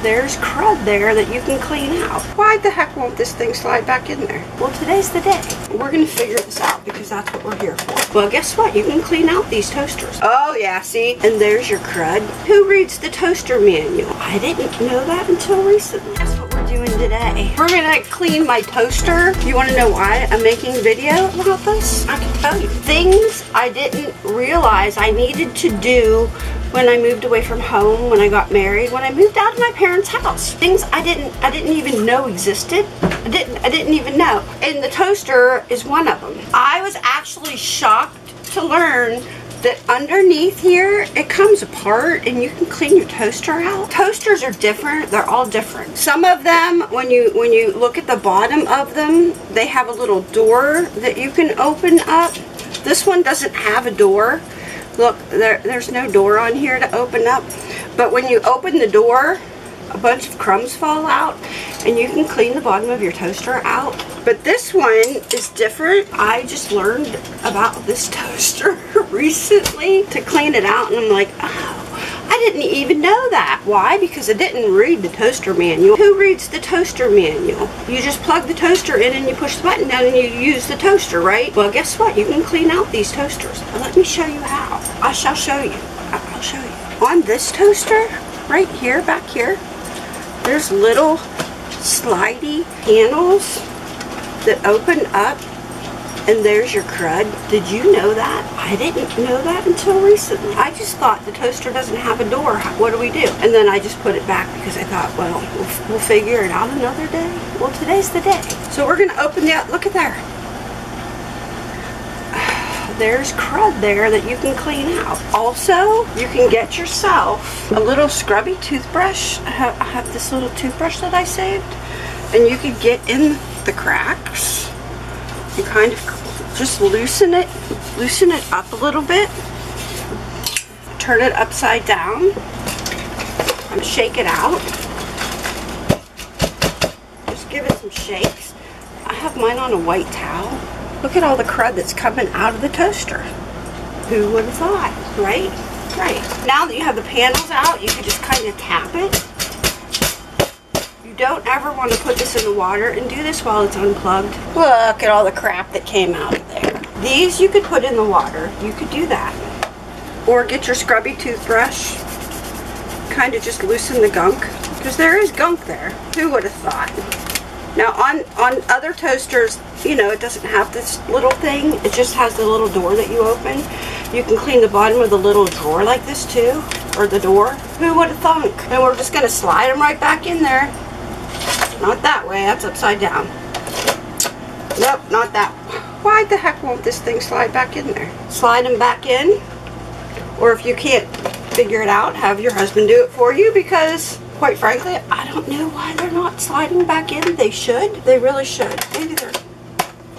There's crud there that you can clean out. Why the heck won't this thing slide back in there? Well, today's the day. We're gonna figure this out because that's what we're here for. Well, guess what? You can clean out these toasters. Oh yeah, see? And there's your crud. Who reads the toaster manual? I didn't know that until recently. That's what we're doing today. We're gonna clean my toaster. You wanna know why I'm making a video about this? I can tell you. Things I didn't realize I needed to do when I moved away from home, when I got married, when I moved out of my parents' house. Things I didn't even know existed. I didn't even know. And the toaster is one of them. I was actually shocked to learn that underneath here, it comes apart and you can clean your toaster out. Toasters are different. They're all different. Some of them, when you look at the bottom of them, they have a little door that you can open up. This one doesn't have a door. Look, there's no door on here to open up. But when you open the door, a bunch of crumbs fall out and you can clean the bottom of your toaster out. But this one is different. I just learned about this toaster recently to clean it out, and I'm like, oh, I didn't even know that. Why? Because I didn't read the toaster manual. Who reads the toaster manual? You just plug the toaster in and you push the button down and you use the toaster, right? Well, guess what? You can clean out these toasters. Let me show you how. I shall show you. I'll show you. On this toaster, right here, back here, there's little slidey panels that open up, and there's your crud. Did you know that? I didn't know that until recently. I just thought the toaster doesn't have a door. What do we do? And then I just put it back because I thought, well, we'll figure it out another day. Well, today's the day. So we're going to open the, look at there. There's crud there that you can clean out. Also, you can get yourself a little scrubby toothbrush. I have this little toothbrush that I saved, and you could get in the cracks and kind of just loosen it up a little bit. Turn it upside down and shake it out. Just give it some shakes. I have mine on a white towel. Look at all the crud that's coming out of the toaster. Who would have thought, right? Right. Now that you have the panels out, you can just kind of tap it. You don't ever want to put this in the water and do this while it's unplugged. Look at all the crap that came out of there. These you could put in the water. You could do that. Or get your scrubby toothbrush. Kind of just loosen the gunk. Because there is gunk there. Who would have thought? Now on other toasters, you know, it doesn't have this little thing. It just has the little door that you open. You can clean the bottom of the little drawer like this too, or the door. Who would have thunk? And we're just going to slide them right back in there. Not that way, that's upside down. Nope, not that. Why the heck won't this thing slide back in there? Slide them back in. Or if you can't figure it out, have your husband do it for you, because quite frankly, I don't know why they're not sliding back in. They should. They really should. Maybe they're...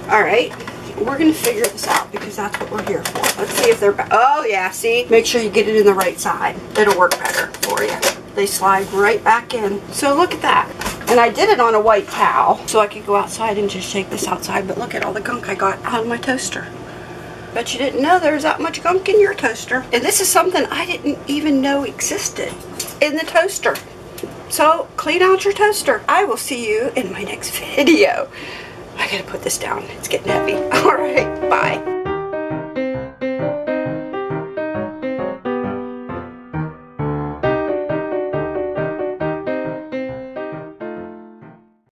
Alright, we're going to figure this out because that's what we're here for. Let's see if they're back. Oh yeah, see? Make sure you get it in the right side. It'll work better for you. They slide right back in. So look at that. And I did it on a white towel so I could go outside and just shake this outside. But look at all the gunk I got out of my toaster. Bet you didn't know there's that much gunk in your toaster. And this is something I didn't even know existed in the toaster. So clean out your toaster. I will see you in my next video. I gotta put this down. It's getting heavy. All right, bye.